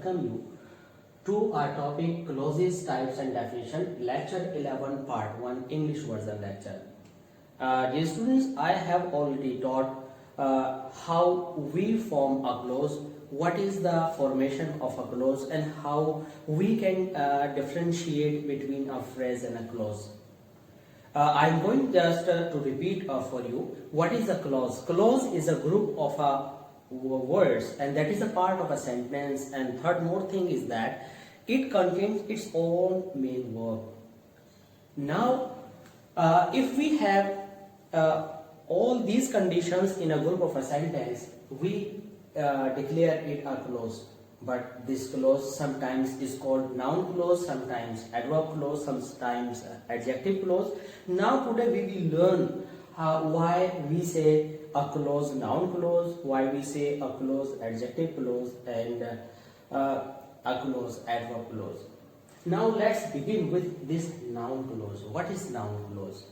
welcome you to our topic clauses, types and definition, lecture 11 part 1 English version lecture. Dear students, I have already taught how we form a clause, what is the formation of a clause and how we can differentiate between a phrase and a clause. I am going just to repeat for you what is a clause. Clause is a group of words and that is a part of a sentence, and third more thing is that it contains its own main verb. Now if we have all these conditions in a group of a sentence, we declare it a clause. But this clause sometimes is called noun clause, sometimes adverb clause, sometimes adjective clause. Now today we will learn why we say a clause noun clause, why we say a clause adjective clause, and a clause adverb clause. Now let's begin with this noun clause. What is noun clause?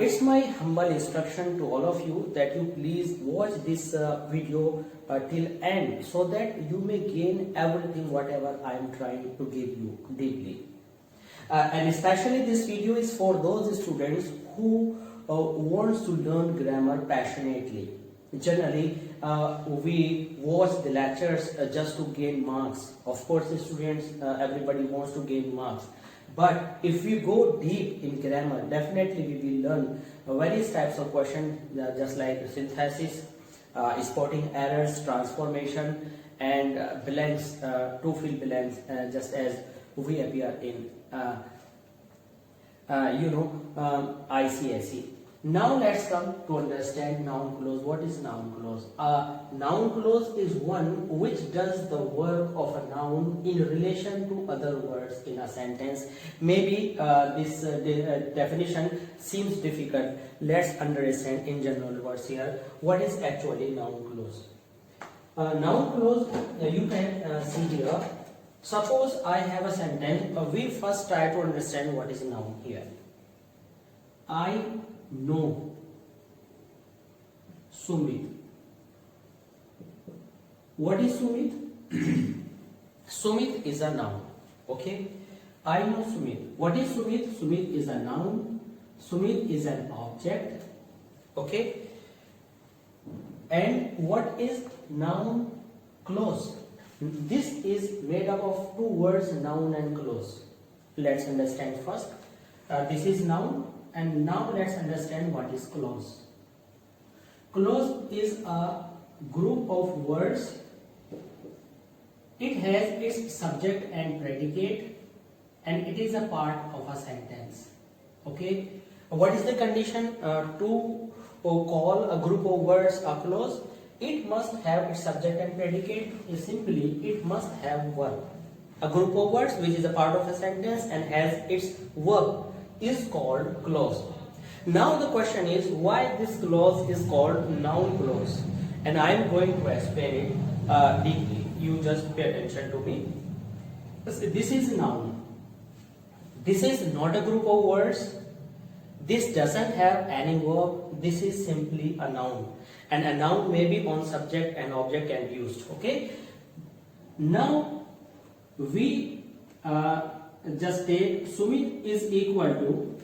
It's my humble instruction to all of you that you please watch this video till end, so that you may gain everything whatever I am trying to give you deeply. And especially this video is for those students who wants to learn grammar passionately. Generally we watch the lectures just to gain marks. Of course students, everybody wants to gain marks. But if we go deep in grammar, definitely we will learn various types of questions, just like synthesis, spotting errors, transformation, and blanks, to fill blanks, just as we appear in ICSE. Now let's come to understand noun clause. What is noun clause? Noun clause is one which does the work of a noun in relation to other words in a sentence. Maybe this definition seems difficult. Let's understand in general words here what is actually noun clause. Noun clause, you can see here. Suppose I have a sentence. We first try to understand what is noun here. I know Sumit. What is Sumit? Sumit is a noun. Okay. I know Sumit. What is Sumit? Sumit is a noun. Sumit is an object. Okay. And what is noun clause? This is made up of two words, noun and clause. Let's understand first. This is noun. And now let's understand what is clause. Clause is a group of words. It has its subject and predicate, and it is a part of a sentence. Okay. What is the condition to call a group of words a clause? It must have its subject and predicate. Simply, it must have verb. A group of words which is a part of a sentence and has its verb is called clause. Now the question is why this clause is called noun clause, and I am going to explain it deeply. You just pay attention to me. This is noun. This is not a group of words. This doesn't have any verb. This is simply a noun, and a noun may be on subject and object can be used. Okay. Now we just take Sumit is equal to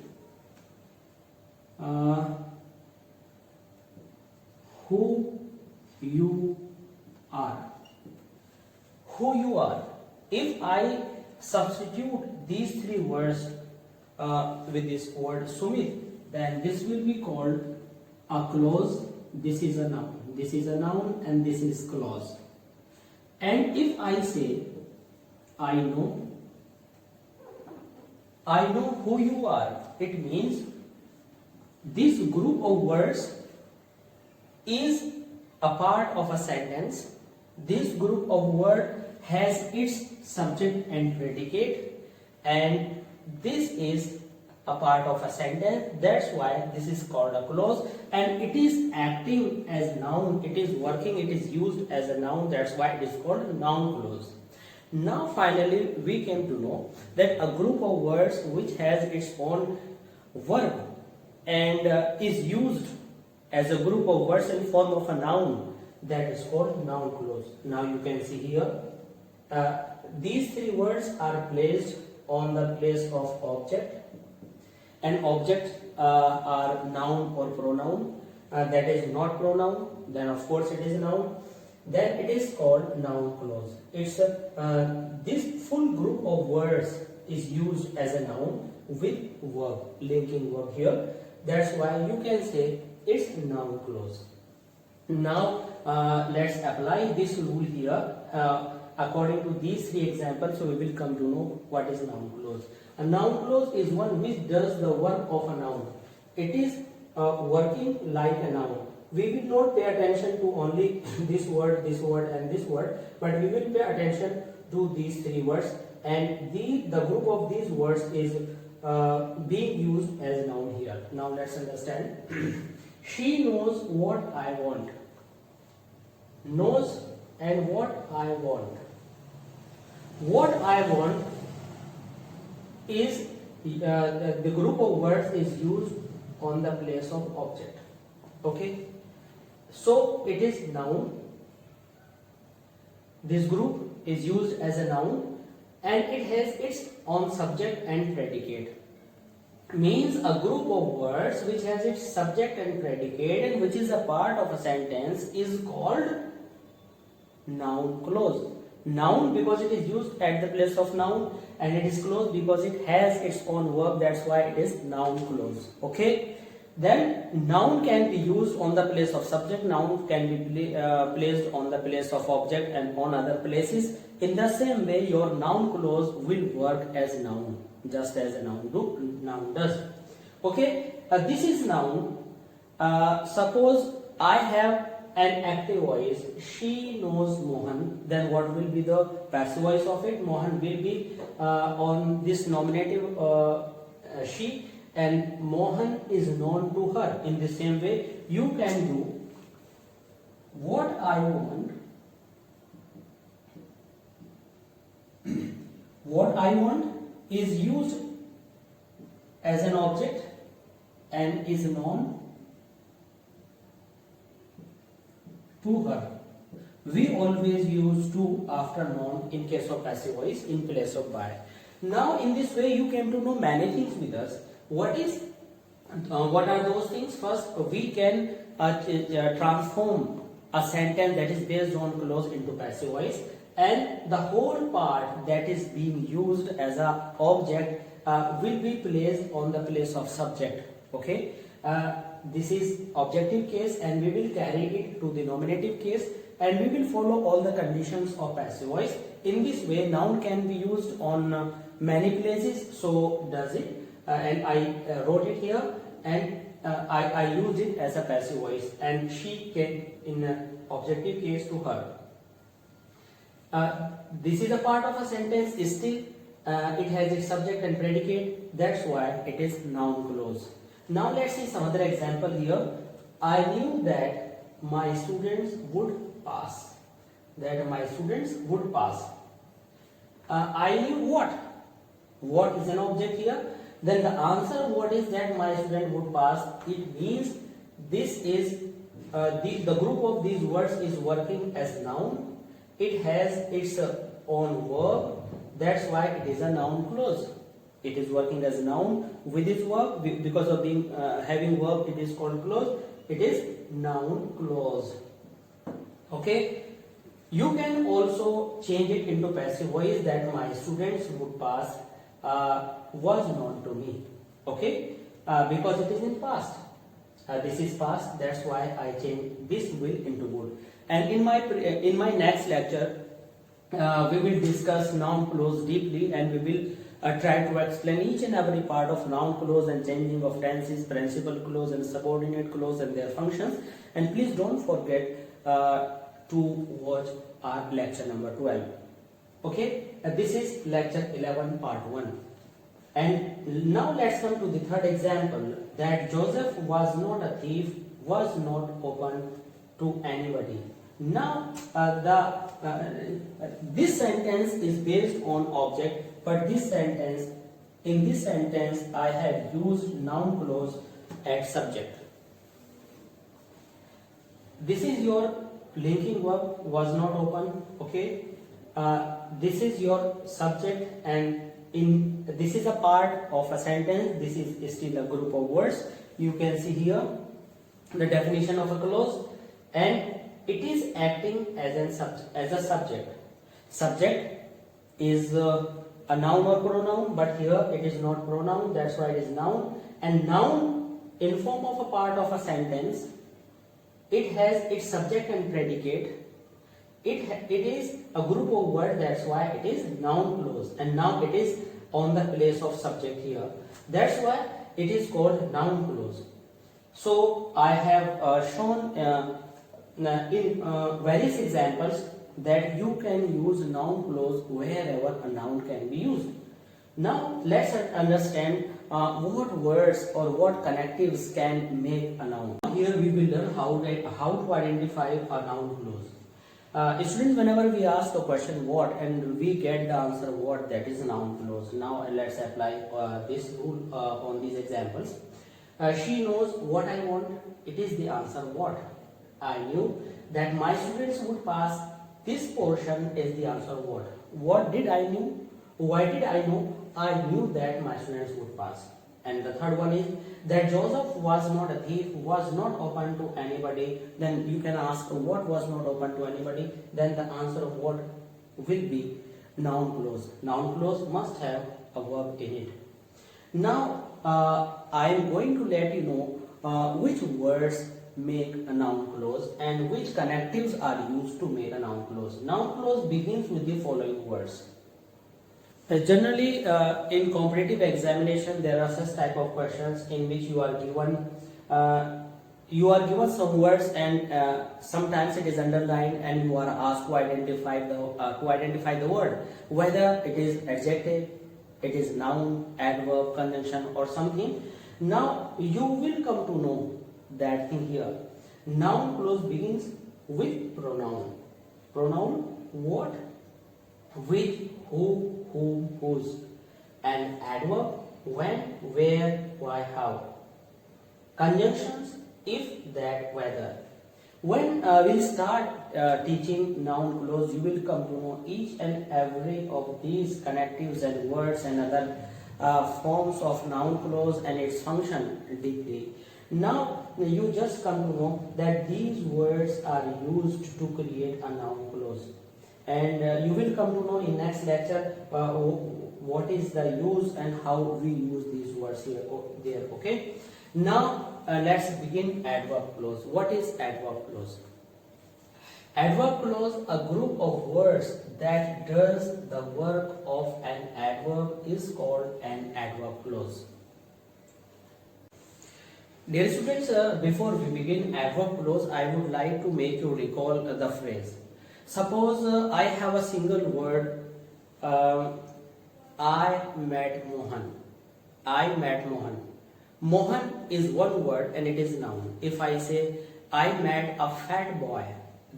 who you are. Who you are. If I substitute these three words with this word Sumit, then this will be called a clause. This is a noun. This is a noun and this is clause. And if I say I know who you are, it means this group of words is a part of a sentence. This group of words has its subject and predicate, and this is a part of a sentence. That's why this is called a clause, and it is acting as noun. It is working, it is used as a noun. That's why it is called noun clause. Now finally we came to know that a group of words which has its own verb and is used as a group of words in form of a noun, that is called noun clause. Now you can see here These three words are placed on the place of object, and objects are noun or pronoun. That is not pronoun, then of course it is noun. Then it is called noun clause. It's this full group of words is used as a noun with verb, linking verb here. That's why you can say it's noun clause. Now let's apply this rule here. According to these three examples, so we will come to know what is noun clause. A noun clause is one which does the work of a noun. It is working like a noun. We will not pay attention to only this word, and this word, but we will pay attention to these three words, and the group of these words is being used as noun here. Now let's understand. She knows what I want. Knows and what I want. What I want is the group of words is used on the place of object. Okay, so it is noun. This group is used as a noun, and it has its own subject and predicate. Means a group of words which has its subject and predicate and which is a part of a sentence is called noun clause. Noun because it is used at the place of noun, and it is clause because it has its own verb. That's why it is noun clause. Okay. Then noun can be used on the place of subject, noun can be placed on the place of object and on other places. In the same way, your noun clause will work as noun, just as a noun does. Okay, this is noun. Suppose I have an active voice. She knows Mohan. Then what will be the passive voice of it? Mohan will be on this nominative she, and Mohan is known to her. In the same way, you can do what I want. What I want is used as an object and is known to her. We always use to after noun in case of passive voice in place of by. Now in this way you came to know many things with us. What are those things? First, we can transform a sentence that is based on clause into passive voice, and the whole part that is being used as a object will be placed on the place of subject. Okay, this is objective case, and we will carry it to the nominative case, and we will follow all the conditions of passive voice. In this way, noun can be used on many places. So does it. And I wrote it here, and I used it as a passive voice, and she came in an objective case to her. This is a part of a sentence. Still, it has its subject and predicate. That's why it is noun clause. Now let's see some other example here. I knew that my students would pass. I knew what? What is an object here? Then the answer, what is that my student would pass? It means this is the group of these words is working as noun. It has its own verb. That's why it is a noun clause. It is working as noun with its verb. Because of being having verb, it is called clause. It is noun clause. Okay. You can also change it into passive voice, that my students would pass was known to me. Okay, because it is in past. This is past. That's why I changed this will into would. And in my next lecture, we will discuss noun clause deeply, and we will try to explain each and every part of noun clause and changing of tenses, principal clause and subordinate clause and their functions. And please don't forget to watch our lecture number 12. Okay, this is lecture 11 part 1. And now let's come to the third example, that Joseph was not a thief, was not open to anybody. Now this sentence is based on object, but in this sentence I have used noun clause at subject. This is your linking verb, was not open. Okay, this is your subject, and in this is a part of a sentence. This is still a group of words. You can see here the definition of a clause, and it is acting as a subject. Subject is a noun or pronoun, but here it is not pronoun, that's why it is noun. And noun in form of a part of a sentence, it has its subject and predicate. It is a group of words, that's why it is noun clause, and now it is on the place of subject here, that's why it is called noun clause. So I have shown in various examples that you can use noun clause wherever a noun can be used. Now let's understand what words or what connectives can make a noun. Here we will learn how to identify a noun clause. Students, whenever we ask the question what and we get the answer what, that is noun clause. Now let's apply this rule on these examples. She knows what I want, it is the answer what. I knew that my students would pass, this portion is the answer what. What did I know? Why did I know? I knew that my students would pass. And the third one is that Joseph was not a thief, was not open to anybody. Then you can ask what was not open to anybody. Then the answer of what will be noun clause. Noun clause must have a verb in it. Now I am going to let you know which words make a noun clause and which connectives are used to make a noun clause. Noun clause begins with the following words. Generally, in competitive examination, there are such type of questions in which you are given some words, and sometimes it is underlined, and you are asked to identify the word, whether it is adjective, it is noun, adverb, conjunction, or something. Now you will come to know that thing here. Noun clause begins with pronoun. Pronoun what? With, who, whom, whose. And adverb when, where, why, how. Conjunctions if, that, whether. When we start teaching noun clause, you will come to know each and every of these connectives and words and other forms of noun clause and its function deeply. Now you just come to know that these words are used to create a noun clause. And you will come to know in next lecture what is the use and how we use these words here there. Okay. Now let's begin adverb clause. What is adverb clause? Adverb clause, a group of words that does the work of an adverb, is called an adverb clause. Dear students, before we begin adverb clause, I would like to make you recall the phrase. Suppose I have a single word, I met Mohan. I met Mohan. Mohan is one word and it is noun. If I say I met a fat boy,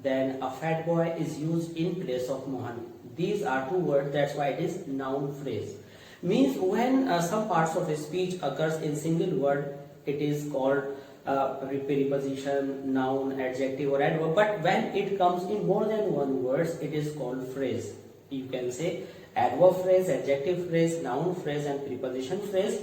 then a fat boy is used in place of Mohan. These are two words, that's why it is noun phrase. Means when some parts of a speech occurs in single word, it is called preposition, noun, adjective or adverb. But when it comes in more than one words, it is called phrase. You can say adverb phrase, adjective phrase, noun phrase and preposition phrase.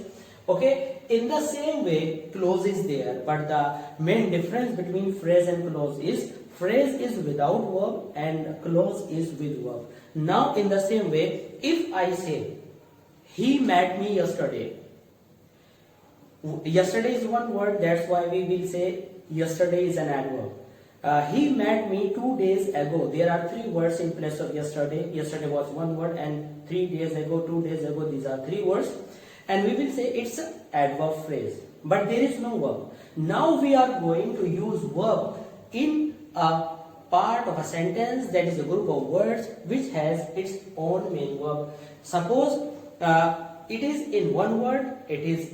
Okay, in the same way clause is there, but the main difference between phrase and clause is phrase is without verb and clause is with verb. Now in the same way, if I say he met me yesterday, yesterday is one word, that's why we will say yesterday is an adverb. He met me 2 days ago. There are three words in place of yesterday. Yesterday was one word, and 3 days ago, 2 days ago, these are three words. And we will say it's an adverb phrase, but there is no verb. Now we are going to use verb in a part of a sentence that is a group of words which has its own main verb. Suppose it is in one word, it is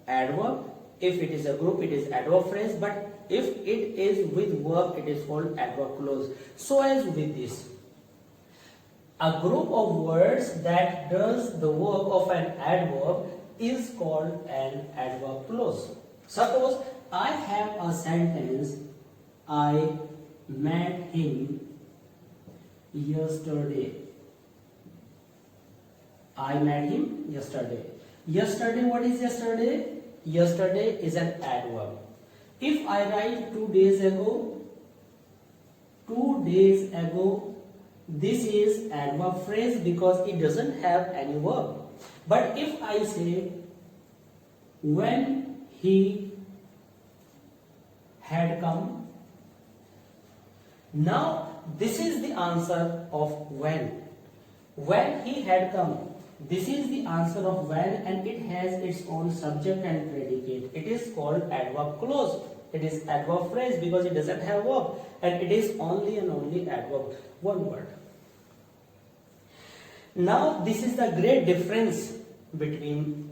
adverb. If it is a group, it is adverb phrase. But if it is with verb, it is called adverb clause. So as with this, a group of words that does the work of an adverb is called an adverb clause. Suppose I have a sentence, I met him yesterday. I met him yesterday. Yesterday, what is yesterday? Yesterday is an adverb. If I write 2 days ago, 2 days ago, this is adverb phrase because it doesn't have any verb. But if I say when he had come, now this is the answer of when. When he had come, this is the answer of when, and it has its own subject and predicate. It is called adverb clause. It is adverb phrase because it doesn't have verb, and it is only and only adverb, one word. Now this is the great difference between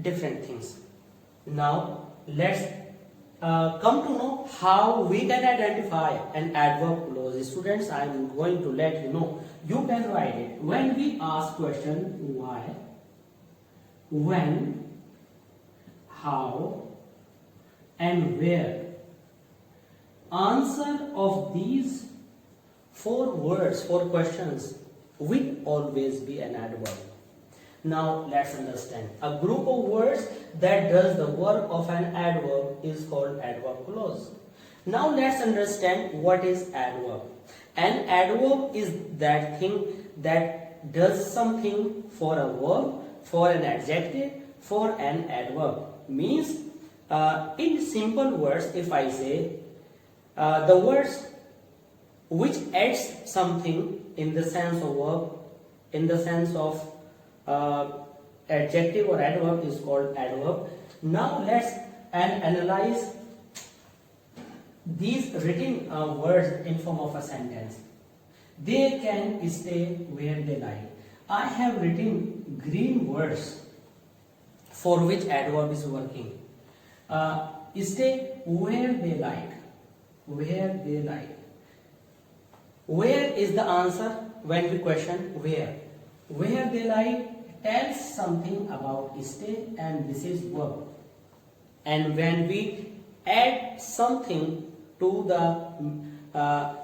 different things. Now let's come to know how we can identify an adverb clause. Students, I am going to let you know. You can write it. When we ask question why, when, how, and where, answer of these 4 words, 4 questions will always be an adverb. Now let's understand. A group of words that does the work of an adverb is called adverb clause. Now let's understand what is adverb. An adverb is that thing that does something for a verb, for an adjective, for an adverb. Means in simple words, if I say the words which adds something in the sense of verb, in the sense of adjective or adverb is called adverb. Now let's analyze these written words in form of a sentence. They can stay where they like. I have written green words for which adverb is working. Stay where they like. Where they like. Where is the answer when we question where? Where they like tells something about stay, and this is verb. And when we add something to the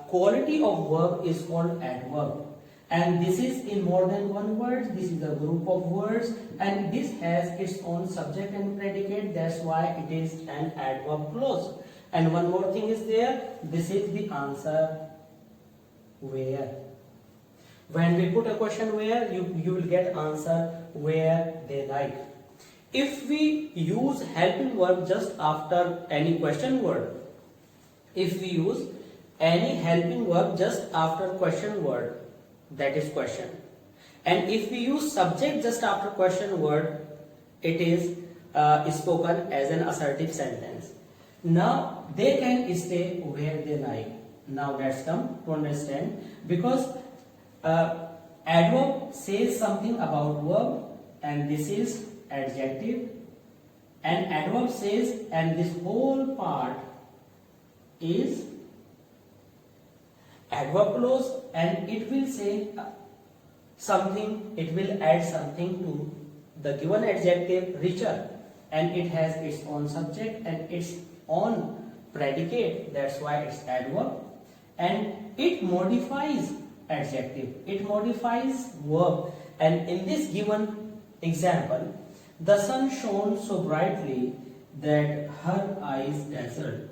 quality of verb is called adverb. And this is in more than one word. This is a group of words, and this has its own subject and predicate. That's why it is an adverb clause. And one more thing is there. This is the answer where. When we put a question where, you will get answer where they like. If we use helping verb just after any question word, if we use any helping verb just after question word, that is question. And if we use subject just after question word, it is spoken as an assertive sentence. Now they can stay where they like. Now let's come to understand, because adverb says something about verb, and this is adjective, and adverb says, and this whole part is adverb clause, and it will say something, it will add something to the given adjective richer, and it has its own subject and its own predicate. That's why it's adverb. And it modifies adjective, it modifies verb. And in this given example, the sun shone so brightly that her eyes dazzled.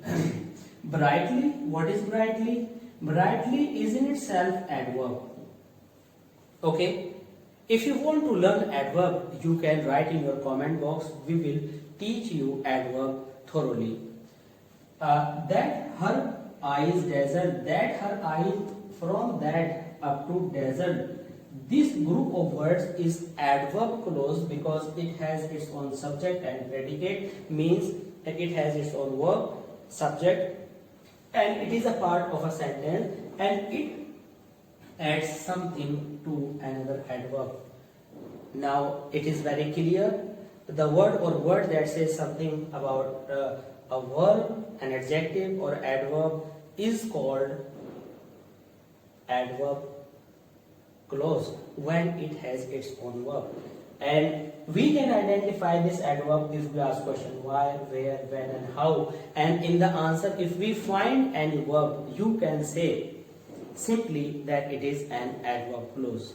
Brightly, what is brightly? Brightly is in itself adverb. Okay, if you want to learn adverb, you can write in your comment box. We will teach you adverb thoroughly. That her eyes dazzled, that her eyes, from that up to dazzled, this group of words is adverb clause because it has its own subject and predicate, means that it has its own verb, subject, and it is a part of a sentence, and it adds something to another adverb. Now it is very clear, the word or word that says something about a verb, an adjective or adverb is called adverb clause when it has its own verb. And we can identify this adverb if we ask question why, where, when and how. And in the answer, if we find any verb, you can say simply that it is an adverb clause.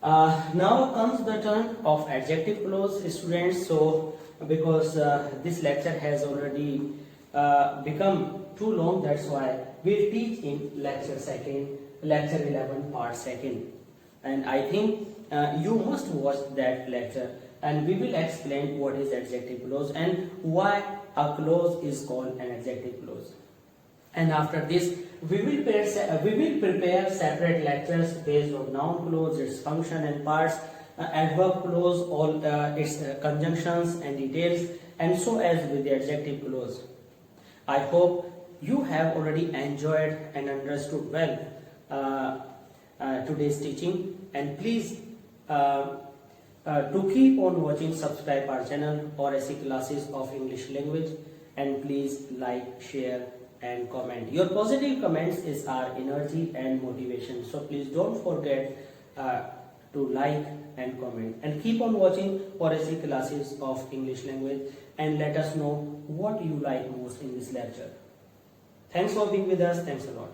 Now comes the turn of adjective clause, students. So because this lecture has already become too long, that's why we'll teach in lecture 11 part 2, and I think you must watch that lecture, and we will explain what is adjective clause and why a clause is called an adjective clause. And after this, we will prepare separate lectures based on noun clause, its function and parts, adverb clause, all its conjunctions and details, and so as with the adjective clause. I hope you have already enjoyed and understood well today's teaching, and please to keep on watching, subscribe our channel Oracy Classes of English Language, and please like, share and comment. Your positive comments is our energy and motivation, so please don't forget to like and comment, and keep on watching Oracy Classes of English Language, and let us know what you like most in this lecture. Thanks for being with us. Thanks a lot.